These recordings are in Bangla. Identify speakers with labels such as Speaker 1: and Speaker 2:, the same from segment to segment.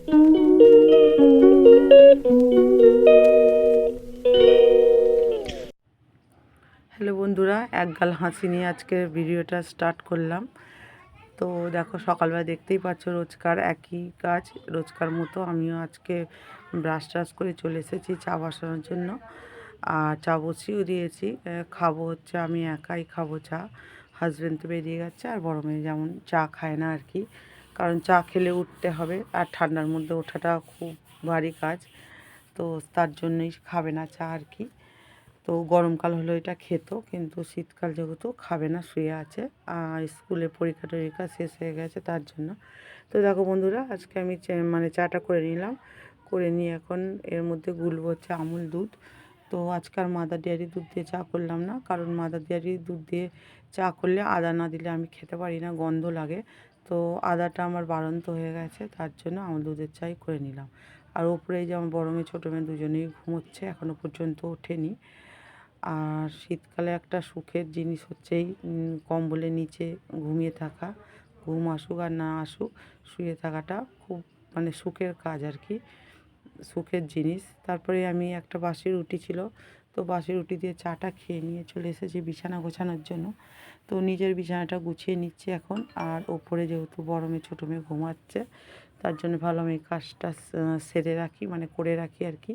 Speaker 1: হ্যালো বন্ধুরা, একগাল হাসি নিয়ে আজকের ভিডিওটা স্টার্ট করলাম। তো দেখো, সকালবেলা দেখতেই পাচ্ছ রোজকার একই কাজ, রোজকার মতো আমিও আজকে ব্রাশ ট্রাশ করে চলে এসেছি চা বসানোর জন্য। আর চা বসিয়েও দিয়েছি। খাবো হচ্ছে আমি একাই খাবো চা, হাজব্যান্ড তো বেরিয়ে গেছে। আর বড় মেয়ে যেমন চা খায় না আর কি, কারণ চা খেলে উঠতে হবে, আর ঠান্ডার মধ্যে ওঠাটা খুব ভারী কাজ, তো তার জন্যই খাবে না চা আর কি। তো গরমকাল হলো এটা খেত, কিন্তু শীতকাল যেহেতু খাবে না, শুয়ে আছে। আর স্কুলে পরীক্ষা টরীক্ষা শেষ হয়ে গেছে তার জন্য। তো দেখো বন্ধুরা, আজকে আমি মানে চাটা করে নিলাম, করে নিয়ে এখন এর মধ্যে গুলবো হচ্ছে আমুল দুধ। তো আজকাল মাদার ডেয়ারি দুধ দিয়ে চা করলাম না, কারণ মাদার ডেয়ারি দুধ দিয়ে চা করলে আদা না দিলে আমি খেতে পারি না, গন্ধ লাগে। তো আদাটা আমার বাড়ন্ত হয়ে গেছে, তার জন্য আমুল দুধের চাই করে নিলাম। আর ওপরে যে আমার বড় মেয়ে ছোটো মেয়ে দুজনেই ঘুমোচ্ছে, এখনও পর্যন্ত ওঠেনি। আর শীতকালে একটা সুখের জিনিস হচ্ছে এই কম্বলের নিচে ঘুমিয়ে থাকা। ঘুম আসুক আর না আসুক, শুয়ে থাকাটা খুব মানে সুখের কাজ আর কি, সুখের জিনিস। তারপরে আমি একটা বাসি রুটি ছিল, তো বাসি রুটি দিয়ে চাটা খেয়ে নিয়ে চলে এসেছি বিছানা গোছানোর জন্য। তো নিজের বিছানাটা গুছিয়ে নিচ্ছি এখন। আর ওপরে যেহেতু বড় মেয়ে ছোটো মেয়ে ঘুমাচ্ছে, তার জন্য ভালো আমি কাজটা সেরে রাখি, মানে করে রাখি আর কি।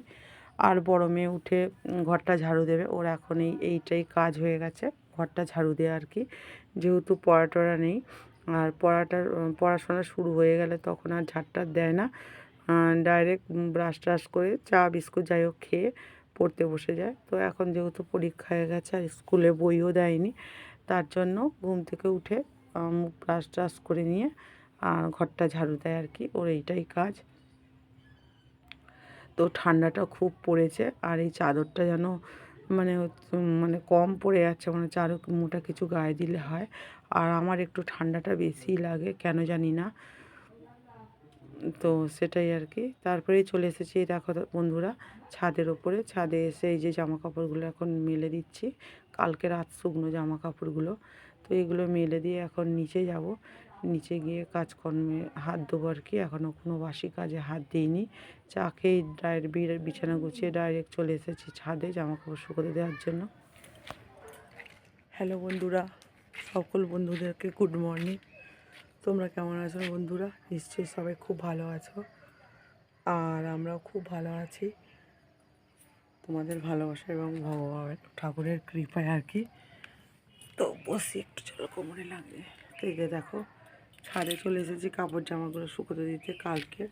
Speaker 1: আর বড় মেয়ে উঠে ঘরটা ঝাড়ু দেবে, ওর এখন এইটাই কাজ হয়ে গেছে, ঘরটা ঝাড়ু দেওয়া আর কি। যেহেতু পড়া নেই, আর পড়াশোনা শুরু হয়ে গেলে তখন আর ঝাড়টা দেয় না, ডাইরেক্ট ব্রাশ ট্রাশ করে চা বিস্কুট যাই হোক খেয়ে পড়তে বসে যায়। তো এখন যেহেতু পরীক্ষা হয়ে গেছে আর স্কুলে বইও দেয়নি, তার জন্য ঘুম থেকে উঠে মুখ ব্রাশ ট্রাশ করে নিয়ে আর ঘরটা ঝাড়ু দেয় আর কি, ওর এইটাই কাজ। তো ঠান্ডাটা খুব পড়েছে, আর এই চাদরটা যেন মানে মানে কম পড়ে যাচ্ছে, মানে চারো মোটা কিছু গায়ে দিলে হয়। আর আমার একটু ঠান্ডাটা বেশিই লাগে, কেন জানি না। তো সেটাই আর কি। তারপরেই চলে এসেছি দেখো বন্ধুরা ছাদের ওপরে। ছাদে এসে এই যে জামা কাপড়গুলো এখন মেলে দিচ্ছি, কালকে রাত শুকনো জামা কাপড়গুলো। তো এগুলো মেলে দিয়ে এখন নিচে যাব, নিচে গিয়ে কাজকর্মে হাত দেবো আর কি। এখনও কোনো বাসি কাজে হাত দিইনি, চা খেয়ে ডাইরেক্ট বিছানা গুছিয়ে ডাইরেক্ট চলে এসেছি ছাদে জামা কাপড় শুকোতে দেওয়ার জন্য। হ্যালো বন্ধুরা, সকল বন্ধুদেরকে গুড মর্নিং। তোমরা কেমন আছো বন্ধুরা? নিশ্চয়ই সবাই খুব ভালো আছো, আর আমরাও খুব ভালো আছি তোমাদের ভালোবাসা এবং ভগবান ঠাকুরের কৃপায় আর কি। তো বসি একটু, চলো কোমরে লাগে। তো এই যে দেখো ছাদে চলে এসেছি কাপড় জামাগুলো শুকোতে দিতে, কালকে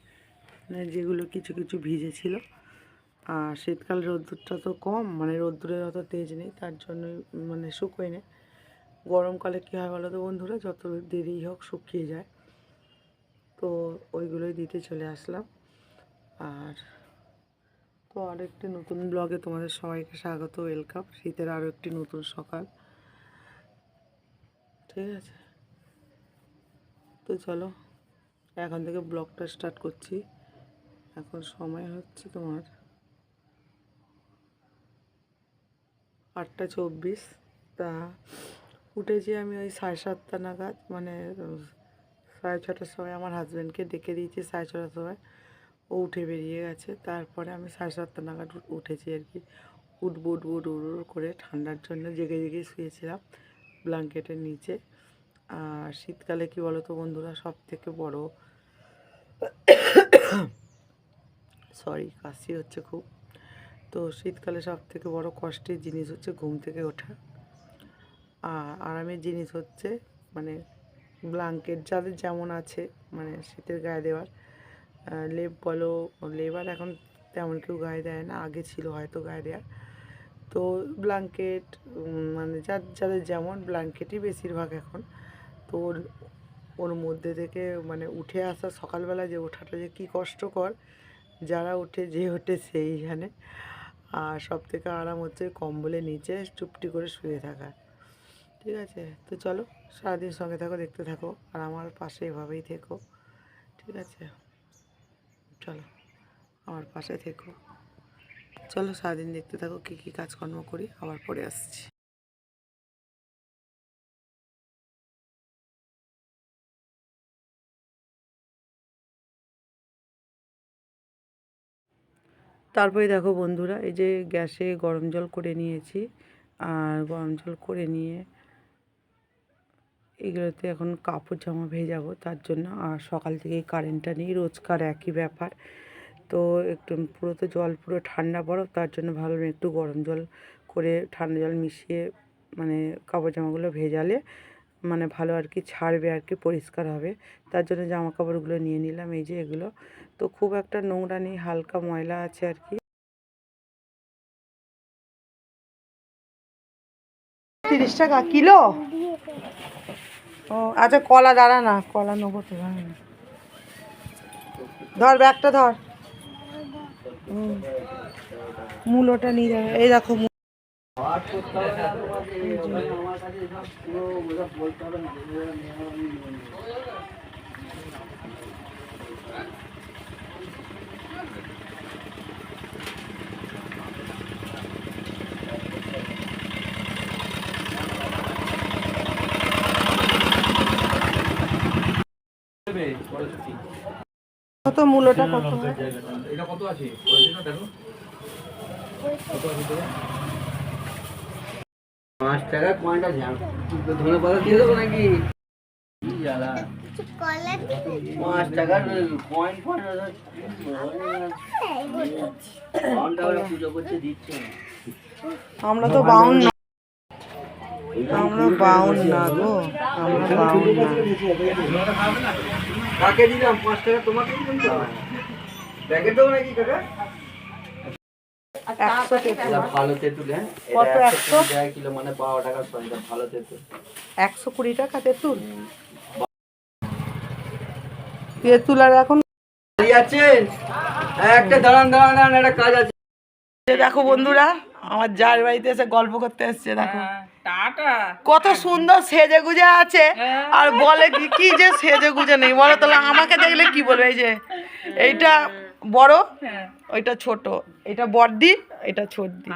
Speaker 1: মানে যেগুলো কিছু কিছু ভিজেছিল। আর শীতকাল রোদ্দুরটা তো কম, মানে রোদ্দুরের অত তেজ নেই, তার জন্যই মানে শুকোয় না। গরমকালে কী হয় বলো তো বন্ধুরা, যত দেরি হোক শুকিয়ে যায়। তো ওইগুলোই দিতে চলে আসলাম। আর তো আরও একটি নতুন ব্লগে তোমাদের সবাইকে স্বাগত, ওয়েলকাম। শীতের আরও একটি নতুন সকাল, ঠিক আছে। তো চলো এখন থেকে ব্লগটা স্টার্ট করছি। এখন সময় হচ্ছে তোমার 8টা 24। তা উঠেছি আমি ওই 7:30 নাগাদ, মানে 6:30টার সময় আমার হাজব্যান্ডকে ডেকে দিয়েছি, 6:30টার সময় ও উঠে বেরিয়ে গেছে। তারপরে আমি 7:30 নাগাদ উঠেছি আর কি। উঠ করে ঠান্ডার জন্য জেগে জেগে শুয়েছিলাম ব্ল্যাঙ্কেটের নিচে। আর শীতকালে কী বলো তো বন্ধুরা, সব থেকে বড় সরি কাশি হচ্ছে খুব। তো শীতকালে সব থেকে বড় কষ্টের জিনিস হচ্ছে ঘুম থেকে ওঠা। আর আরামের জিনিস হচ্ছে মানে ব্ল্যাঙ্কেট যাদের যেমন আছে, মানে শীতের গায়ে দেওয়ার লেপ বলো, লেপ আর এখন তেমন কেউ গায়ে দেয় না, আগে ছিল হয়তো গায়ে দেওয়ার। তো ব্ল্যাঙ্কেট মানে যাদের যেমন ব্ল্যাঙ্কেটই বেশিরভাগ এখন। তো ওর মধ্যে থেকে মানে উঠে আসা সকালবেলা যে ওঠাটা যে কী কষ্টকর, যারা যে ওঠে সেই জানে। আর সব থেকে আরাম হচ্ছে কম্বলের নিচে চুপটি করে শুয়ে থাকা, ঠিক আছে। তো চলো সারাদিন সঙ্গে থাকো, দেখতে থাকো, আর আমার পাশে এভাবেই থেকো, ঠিক আছে। চলো আমার পাশে থেকো, চলো সারাদিন দেখতে থাকো কী কী কাজকর্ম করি, আবার পরে আসছি। তারপরে দেখো বন্ধুরা, এই যে গ্যাসে গরম জল করে নিয়েছি, আর গরম জল করে নিয়ে এগুলোতে এখন কাপড় জামা ভেজাবো তার জন্য। আর সকাল থেকেই কারেন্টটা নেই, রোজকার একই ব্যাপার। তো একটু পুরো তো জল পুরো ঠান্ডা বরফ, তার জন্য ভাবলাম একটু গরম জল করে ঠান্ডা জল মিশিয়ে মানে কাপড় জামাগুলো ভেজালে মানে ভালো আর কি ছাড়বে আর কি, পরিষ্কার হবে। তার জন্য জামা কাপড়গুলো নিয়ে নিলাম। এই যে এগুলো তো খুব একটা নোংরা নেই, হালকা ময়লা আছে আর কি। 30 টাকা কিলো? ও আচ্ছা, কলা দাঁড়া না, কলা নেবো তো। ধর ব্যাগটা ধর, মূলোটা নিয়ে যাবে। এই দেখো কত মূলোটা কত?
Speaker 2: এটা কত আছে দেখো, 5 টাকা কয়েনটা ঝাড় ধনে পাতা দিয়ে দেবো নাকি? 5 টাকার কয়েন পুজো করতে দিচ্ছে।
Speaker 1: আমরা তো বাউন না, আমরা বাউন না গো, আমরা বাউন না।
Speaker 2: কাকে দিলাম 5 টাকা? তোমাকে দিলাম তো। প্যাকেট দেবো নাকি কাকা?
Speaker 1: 100 তেঁতুল।
Speaker 2: ভালো তেঁতুল, হ্যাঁ
Speaker 1: কত? 100
Speaker 2: কিলো মানে 12 টাকা সরিটা ভালো তেঁতুল।
Speaker 1: 120 টাকা তেঁতুল। তেঁতুল আর এখন
Speaker 2: আছেন একটা দাঁড়ান দাঁড়ান দাঁড়ান, একটা কাজ আছে।
Speaker 1: দেখো বন্ধুরা, আমার যার বাড়িতে এসে গল্প করতে এসছে। দেখো কত সুন্দর সেজে গুজে আছে, আর বলে কি কি যে সেজে গুজে নেই বলো, তাহলে আমাকে দেখলে কি বলবে? এই যে এইটা বড়, ওইটা ছোট, এটা বড়দি, এটা ছোটদি,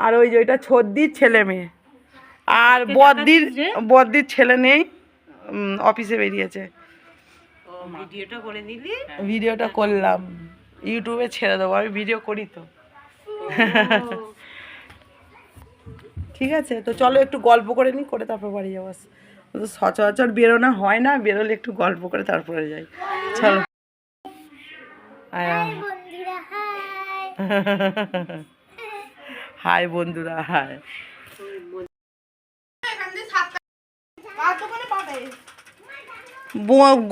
Speaker 1: আর ওই যে ওইটা ছোটদির ছেলে মেয়ে। আর বড়দির ছেলে নেই, অফিসে বেরিয়েছে। ভিডিওটা করলাম, ইউটিউবে ছেড়ে দেবো, আমি ভিডিও করি তো। ঠিক আছে, তো চলো একটু গল্প করে নিই, করে তারপর বাড়ি যাবো। তো সচরাচর বেরোনো হয় না, বেরোলে একটু গল্প করে তারপরে যাই। চলো। হাই বন্ধুরা, হাই।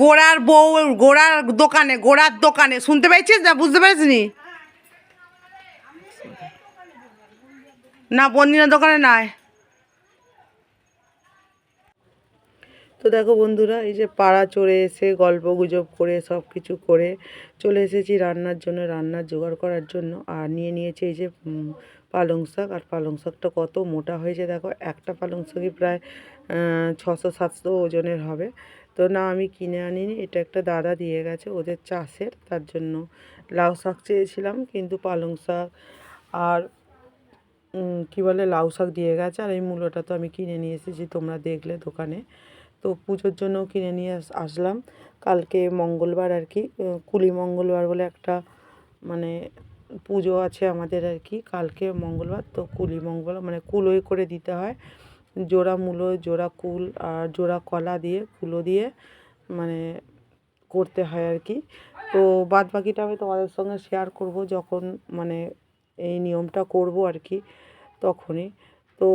Speaker 1: গোড়ার বউ, গোড়ার দোকানে শুনতে পেয়েছিস না? বুঝতে পেরেছিস না? বন্দিনার দোকানে নাই। তো দেখো বন্ধুরা, এই যে পাড়া চড়ে এসে গল্প গুজব করে সব কিছু করে চলে এসেছি রান্নার জন্য, রান্নার জোগাড় করার জন্য। আর নিয়ে নিয়েছি এই যে পালং শাক। আর পালং শাকটা কত মোটা হয়েছে দেখো, একটা পালং শাকই প্রায় 600-700 ওজনের হবে। তো না, আমি কিনে আনিনি, এটা একটা দাদা দিয়ে গেছে, ওদের চাষের, তার জন্য। লাউ শাক চেয়েছিলাম, কিন্তু পালং শাক আর কী বলে লাউ শাক দিয়ে গেছে। আর এই মূলোটা তো আমি কিনে নিয়ে এসেছি, তোমরা দেখলে দোকানে। তো পুজোর জন্য কিনে নিয়ে আসলাম। কালকে মঙ্গলবার আর কি, কুলি মঙ্গলবার বলে একটা মানে পুজো আছে আমাদের আর কি। কালকে মঙ্গলবার, তো কুলি মঙ্গল মানে কুলোই করে দিতে হয়, জোড়া মূলো, জোড়া কুল আর জোড়া কলা দিয়ে, কুলো দিয়ে মানে করতে হয় আর কি। তো বাদ বাকিটা আমি তোমাদের সঙ্গে শেয়ার করব যখন মানে এই নিয়মটা করব আর কি, তখনই। তো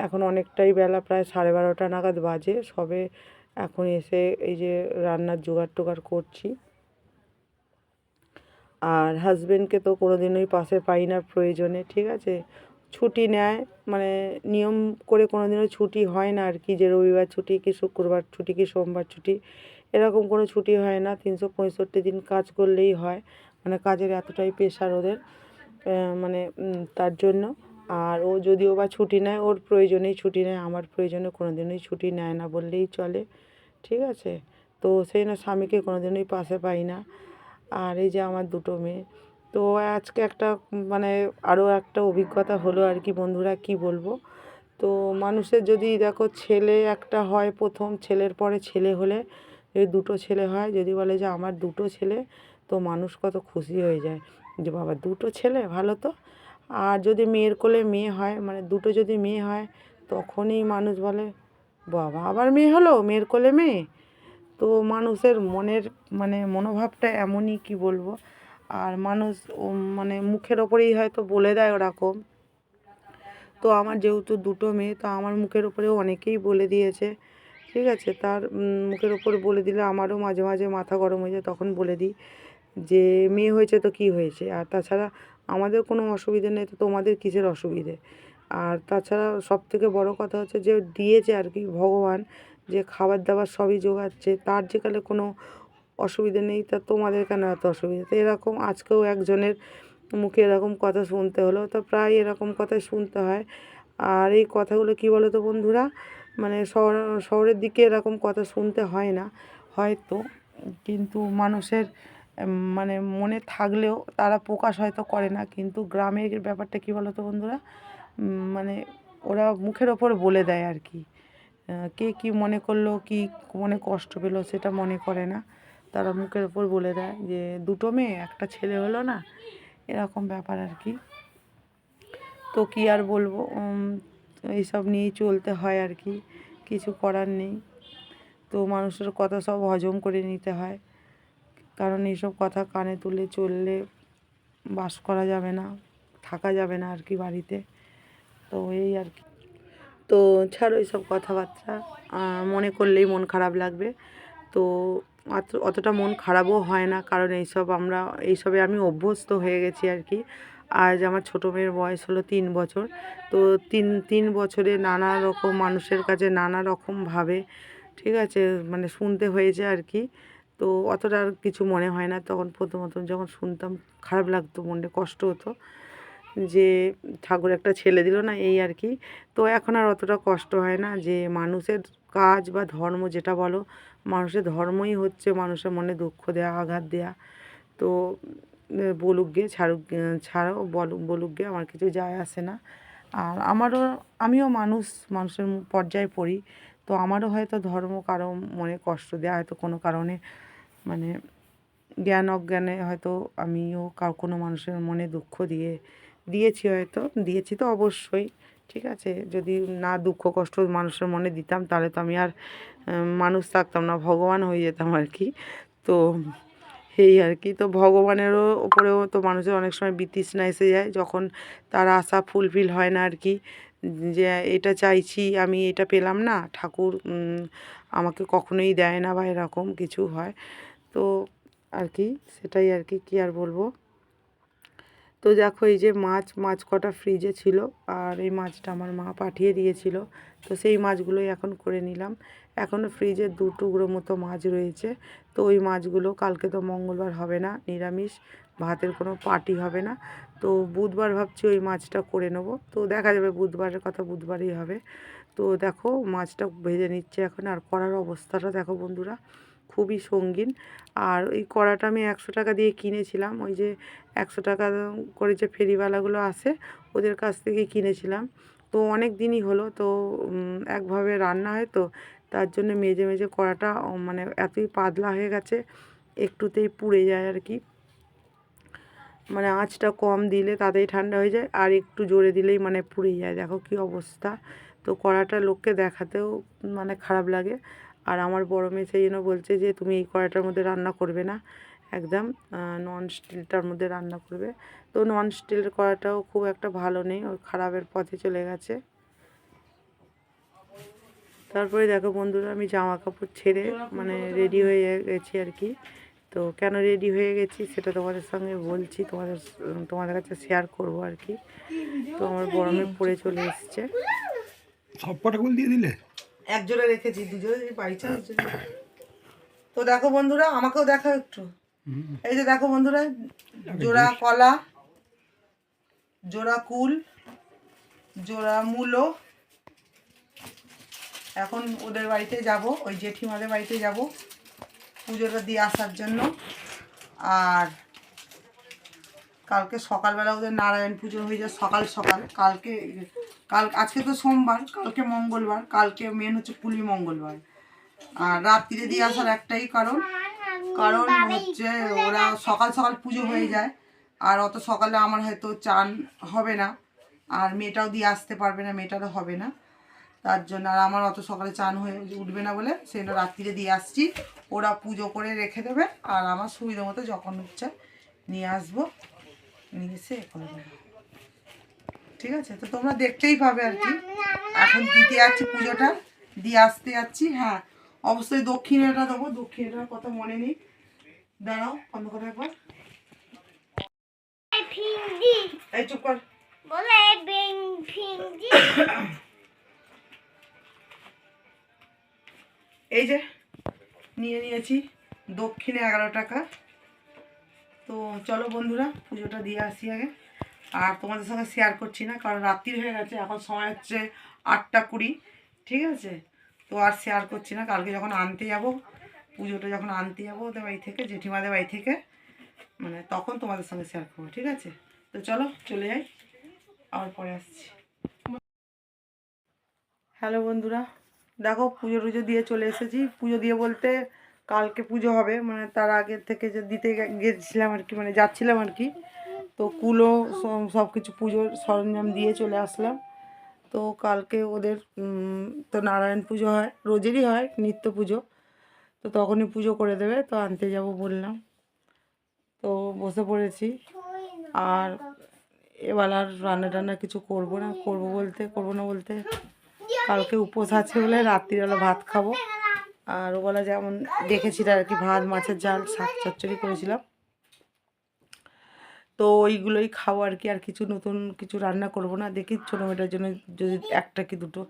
Speaker 1: এখন অনেকটাই বেলা, প্রায় 12:30 নাগাদ বাজে, সবে এখন এসে এই যে রান্নার জোগাড় টোগাড় করছি। আর হাজবেন্ডকে তো কোনো দিনই পাশে পাই না প্রয়োজনে, ঠিক আছে। ছুটি নেয় মানে নিয়ম করে, কোনো দিনও ছুটি হয় না আর কি, যে রবিবার ছুটি কি শুক্রবার ছুটি কি সোমবার ছুটি, এরকম কোনো ছুটি হয় না। 365 দিন কাজ করলেই হয়, মানে কাজের এতটাই প্রেশার ওদের, মানে তার জন্য। আর ও যদিও বা ছুটি নেয়, ওর প্রয়োজনেই ছুটি নেয়, আমার প্রয়োজনে কোনো দিনই ছুটি নেয় না বললেই চলে, ঠিক আছে। তো সেই না, স্বামীকে কোনো দিনই পাশে পাই না। আর এই যে আমার দুটো মেয়ে, তো আজকে একটা মানে আরও একটা অভিজ্ঞতা হলো আর কি বন্ধুরা, কি বলবো। তো মানুষের যদি দেখো ছেলে একটা হয় প্রথম, ছেলের পরে ছেলে হলে, যদি দুটো ছেলে হয়, যদি বলে যে আমার দুটো ছেলে, তো মানুষ কত খুশি হয়ে যায়। যে বাবা দুটো ছেলে ভালো তো। আর যদি মেয়ের কোলে মেয়ে হয়, মানে দুটো যদি মেয়ে হয়, তখনই মানুষ বলে বাবা আবার মেয়ে হলো, মেয়ের কোলে মেয়ে। তো মানুষের মনের মানে মনোভাবটা এমনই, কি বলবো। আর মানুষ মানে মুখের ওপরেই হয়তো বলে দেয় ওরকম। তো আমার যেহেতু দুটো মেয়ে, তো আমার মুখের ওপরেও অনেকেই বলে দিয়েছে, ঠিক আছে। তার মুখের ওপরে বলে দিলে আমারও মাঝে মাঝে মাথা গরম হয়ে যায়, তখন বলে দিই যে মেয়ে হয়েছে তো কী হয়েছে, আর তাছাড়া আমাদের কোনো অসুবিধে নেই, তো তোমাদের কিসের অসুবিধে। আর তাছাড়া সবথেকে বড় কথা হচ্ছে যে দিয়েছে আর কি ভগবান, যে খাবার দাবার সবই জোগাচ্ছে, তার যেকালে কোনো অসুবিধে নেই, তা তোমাদের কেন এত অসুবিধা। তো এরকম আজকেও একজনের মুখে এরকম কথা শুনতে হলো, তো প্রায় এরকম কথাই শুনতে হয়। আর এই কথাগুলো কী বলো তো বন্ধুরা, মানে শহরের দিকে এরকম কথা শুনতে হয় না হয়তো, কিন্তু মানুষের মানে মনে থাকলেও তারা প্রকাশ হয়তো করে না। কিন্তু গ্রামের ব্যাপারটা কী বলো তো বন্ধুরা, মানে ওরা মুখের ওপর বলে দেয় আর কি। কে কী মনে করলো, কি মনে কষ্ট পেলো সেটা মনে করে না, তারা মুখের ওপর বলে দেয় যে দুটো মেয়ে একটা ছেলে হলো না, এরকম ব্যাপার আর কি। তো কী আর বলবো, এইসব নিয়েই চলতে হয় আর কি, কিছু করার নেই। তো মানুষের কথা সব হজম করে নিতে হয়, কারণ এইসব কথা কানে তুলে চললে বাস করা যাবে না, থাকা যাবে না আর কি বাড়িতে। তো এই আর কি। তো ছাড়ো এইসব কথাবার্তা, মনে করলেই মন খারাপ লাগবে। তো অতটা মন খারাপও হয় না, কারণ এইসবে আমি অভ্যস্ত হয়ে গেছি আর কি। আজ আমার ছোটো মেয়ের বয়স হলো 3 বছর। তো তিন বছরে নানা রকম মানুষের কাছে নানা রকমভাবে, ঠিক আছে, মানে শুনতে হয়েছে আর কি। তো অতটা আর কিছু মনে হয় না, তখন প্রথম যখন শুনতাম খারাপ লাগতো, মনে কষ্ট হতো যে ঠাকুর একটা ছেলে দিল না, এই আর কি। তো এখন আর অতটা কষ্ট হয় না, যে মানুষের কাজ বা ধর্ম যেটা বলো, মানুষের ধর্মই হচ্ছে মানুষের মনে দুঃখ দেওয়া, আঘাত দেওয়া। তো বলুক গে ছাড়াও বলুক গে, আমার কিছু যায় আসে না। আর আমিও মানুষের পর্যায়ে পড়ি। তো আমারও হয়তো ধর্ম কারো মনে কষ্ট দেওয়া, হয়তো কোনো কারণে, মানে জ্ঞান অজ্ঞানে হয়তো আমিও কোনো মানুষের মনে দুঃখ দিয়েছি তো অবশ্যই, ঠিক আছে। যদি না দুঃখ কষ্ট মানুষের মনে দিতাম, তাহলে তো আমি আর মানুষ থাকতাম না, ভগবান হয়ে যেতাম আর কি। তো এই আর কি। তো ভগবানেরও ওপরেও তো মানুষের অনেক সময় বিতৃষ্ণা এসে যায়, যখন তার আশা ফুলফিল হয় না আর কি, যে এটা চাইছি আমি, এটা পেলাম না, ঠাকুর আমাকে কখনোই দেয় না, বা এরকম কিছু হয়। তো আর কি, সেটাই আর কি, কী আর বলবো। তো দেখো এই যে মাছ কটা ফ্রিজে ছিল, আর এই মাছটা আমার মা পাঠিয়ে দিয়েছিল, তো সেই মাছগুলোই এখন করে নিলাম। এখনও ফ্রিজে 2 টুকরো মতো মাছ রয়েছে। তো ওই মাছগুলো, কালকে তো মঙ্গলবার হবে না, নিরামিষ, ভাতের কোনো পার্টি হবে না। তো বুধবার ভাবছি ওই মাছটা করে নেব। তো দেখা যাবে, বুধবারের কথা বুধবারই হবে। তো দেখো মাছটা ভেজে নিচ্ছে এখন। আর কড়ার অবস্থাটা দেখো বন্ধুরা, খুবই সঙ্গীন। আর ওই কড়াটা আমি 100 টাকা দিয়ে কিনেছিলাম, ওই যে 100 টাকা করে যে ফেরিওয়ালাগুলো আসে, ওদের কাছ থেকে কিনেছিলাম। তো অনেক দিনই হলো, তো একভাবে রান্না হয়, তো তার জন্য মেজে মেজে কড়াটা মানে এতই পাতলা হয়ে গেছে, একটুতেই পুড়ে যায় আর কি। মানে আঁচটা কম দিলে তাড়াতাড়ি ঠান্ডা হয়ে যায়, আর একটু জোরে দিলেই মানে পুড়ে যায়, দেখো কি অবস্থা। তো কড়াটা লোককে দেখাতেও মানে খারাপ লাগে। আর আমার বড় মেয়ে সেই জন্য বলছে যে তুমি এই কড়াটার মধ্যে রান্না করবে না, একদম নন স্টিলটার মধ্যে রান্না করবে। তো নন স্টিলের কড়াটাও খুব একটা ভালো নেই, ওই খারাপের পথে চলে গেছে। তারপরে দেখো বন্ধুরা, আমি জামা কাপড় ছেড়ে মানে রেডি হয়ে গেছি আর কি। তো কেন রেডি হয়ে গেছি সেটা তোমাদের সঙ্গে বলছি, তোমাদের কাছে শেয়ার করব আর কি। তো আমার বড় মেয়ে পড়ে চলে এসছে।
Speaker 2: সব কটা গোল দিয়ে দিলে?
Speaker 1: এক জোড়া রেখেছি, দুজোড়া বাই চান্স। তো দেখো বন্ধুরা, আমাকেও দেখাও একটু। এই যে দেখো বন্ধুরা, জোড়া কলা, জোড়া কুল, জোড়া মূলো। এখন ওদের বাড়িতে যাব, ওই জেঠিমাদের বাড়িতে যাব পুজোটা দিয়ে আসার জন্য। আর কালকে সকালবেলা ওদের নারায়ণ পুজো হয়ে যায় সকাল সকাল। আজকে তো সোমবার, কালকে মঙ্গলবার, কালকে মেন হচ্ছে পুলি মঙ্গলবার। আর রাত্রিরে দিয়ে আসার একটাই কারণ হচ্ছে ওরা সকাল সকাল পুজো হয়ে যায়, আর অত সকালে আমার হয়তো চান হবে না, আর মেয়েটাও দিয়ে আসতে পারবে না, মেয়েটারও হবে না, তার জন্য। আর আমার অত সকালে চান হয়ে উঠবে না বলে সেটা রাত্রিরে দিয়ে আসছি। ওরা পুজো করে রেখে দেবে, আর আমার সুবিধা মতো যখন ইচ্ছা নিয়ে আসবো, নিয়ে এসে এ করে দেবো। ঠিক আছে, তো তোমরা দেখতেই পাবে আর কি। এখন দিতে যাচ্ছি, পুজোটা দিয়ে আসতে যাচ্ছি। হ্যাঁ, অবশ্যই দক্ষিণেটা দেবো, দক্ষিণেটার কথা মনে নেই, দাঁড়াও বন্ধ করে একবার। এই চুপ কর। এই যে নিয়ে নিয়েছি দক্ষিণে 11 টাকা। তো চলো বন্ধুরা, পুজোটা দিয়ে আসি আগে। আর তোমাদের সঙ্গে শেয়ার করছি না, কারণ রাত্রি হয়ে গেছে, এখন সময় হচ্ছে 8টা 20। ঠিক আছে, তো আর শেয়ার করছি না। কালকে যখন আনতে যাব, পুজোটা যখন আনতে যাবো ওদের বাড়ি থেকে, জেঠিমাদের বাড়ি থেকে, মানে তখন তোমাদের সঙ্গে শেয়ার করবো। ঠিক আছে, তো চলো চলে যাই, আবার পরে আসছি। হ্যালো বন্ধুরা, দেখো পুজো টুজো দিয়ে চলে এসেছি। পুজো দিয়ে বলতে কালকে পুজো হবে, মানে তার আগের থেকে যে দিতে গেছিলাম আর কি, মানে যাচ্ছিলাম আর কি। তো কুলো সব কিছু পুজোর সরঞ্জাম দিয়ে চলে আসলাম। তো কালকে ওদের তো নারায়ণ পুজো হয়, রোজেরই হয় নিত্য পুজো, তো তখনই পুজো করে দেবে, তো আনতে যাব বললাম। তো বসে পড়েছি। আর এবার আর রান্না টান্না কিছু করবো না, করবো না বলতে কালকে উপোস আছে বলে রাত্রিবেলা ভাত খাবো। আর ওবেলা যেমন দেখেছিলাম আর কি, ভাত, মাছের ঝাল, শাক চচ্চড়ি করেছিলাম, তো ওইগুলোই খাবো আর কি। আর কিছু নতুন কিছু রান্না করব না, দেখি ছোটো মেয়েটার জন্য যদি একটা কি দুটো,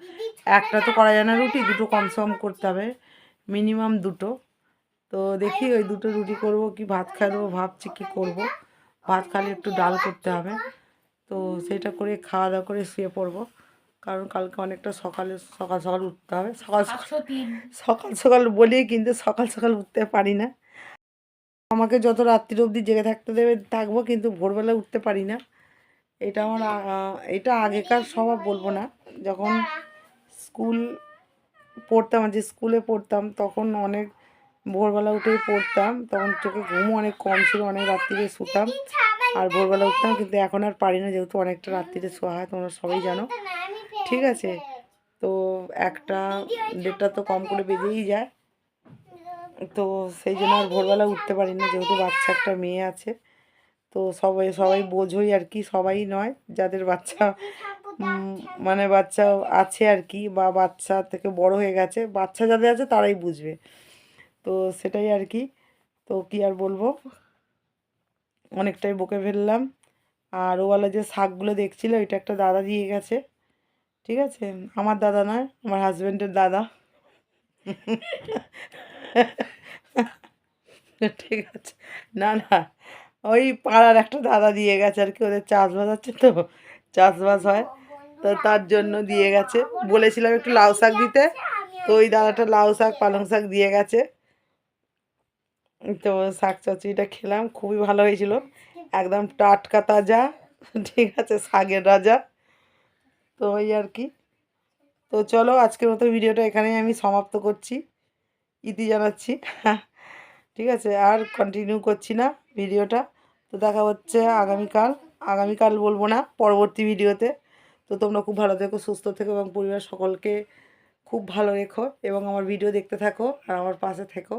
Speaker 1: একটা তো করা যায় না রুটি, দুটো কমসম করতে হবে, মিনিমাম দুটো। তো দেখি ওই দুটো রুটি করব কি ভাত খাই দেবো, ভাবছি কি করব। ভাত খালি একটু ডাল করতে হবে, তো সেটা করে খাওয়া দাওয়া করে শুয়ে পড়বো। কারণ কালকে অনেকটা সকাল সকাল উঠতে হবে। সকাল সকাল বলি, কিন্তু সকাল সকাল উঠতে পারি না। আমাকে যত রাত্রি অবধি জেগে থাকতে দেবে থাকবো, কিন্তু ভোরবেলা উঠতে পারি না। এটা আমার এটা আগেকার স্বভাব বলবো না। যখন স্কুল পড়তাম, যে স্কুলে পড়তাম, তখন অনেক ভোরবেলা উঠেই পড়তাম, তখন চোখে ঘুমও অনেক কম ছিল, অনেক রাত্রিরে শুতাম আর ভোরবেলা উঠতাম। কিন্তু এখন আর পারি না, যেহেতু অনেকটা রাত্রিরে শোয়া হয়, তোমরা সবাই জানো। ঠিক আছে, তো 1টা 1:30 তো কম করে বেজেই যায়, তো সেই জন্য আর ভোরবেলা উঠতে পারি না, যেহেতু বাচ্চা একটা মেয়ে আছে। তো সবাই বোঝোই আর কি, সবাই নয়, যাদের বাচ্চা মানে বাচ্চা আছে আর কি, বা বাচ্চা থেকে বড় হয়ে গেছে, বাচ্চা যাদের আছে তারাই বুঝবে। তো সেটাই আর কি, তো কি আর বলবো, অনেকটাই বকে ফেললাম। আর ওবেলা যে শাকগুলো দেখছিল, এটা একটা দাদা দিয়ে গেছে। ঠিক আছে, আমার দাদা নয়, আমার হাজব্যান্ডের দাদা। ঠিক আছে, না না, ওই পাড়ার একটা দাদা দিয়ে গেছে আর কি, ওদের চাষবাস হচ্ছে, তো চাষবাস হয়, তো তার জন্য দিয়ে গেছে। বলেছিলাম একটু লাউ শাক দিতে, তো ওই দাদাটা লাউ শাক পালং শাক দিয়ে গেছে। তো শাক চচ্চড়িটা খেলাম, খুবই ভালো হয়েছিল, একদম টাটকা তাজা। ঠিক আছে, শাকের রাজা। তো ওই আর কি, তো চলো আজকের মতো ভিডিওটা এখানেই আমি সমাপ্ত করছি, ইতি জানাচ্ছি। ঠিক আছে, আর কন্টিনিউ করছি না ভিডিওটা। তো দেখা হচ্ছে আগামীকাল বলবো না, পরবর্তী ভিডিওতে। তো তোমরা খুব ভালো থেকো, সুস্থ থেকো, এবং পরিবার সকলকে খুব ভালো রেখো, এবং আমার ভিডিও দেখতে থাকো আর আমার পাশে থেকো।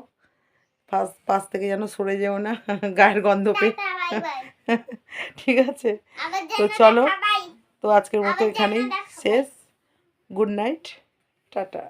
Speaker 1: পাশ থেকে যেন সরে যেও না, গায়ের গন্ধ পেয়ে। ঠিক আছে, তো চলো, তো আজকের মতো এখানেই শেষ। Good night, tata.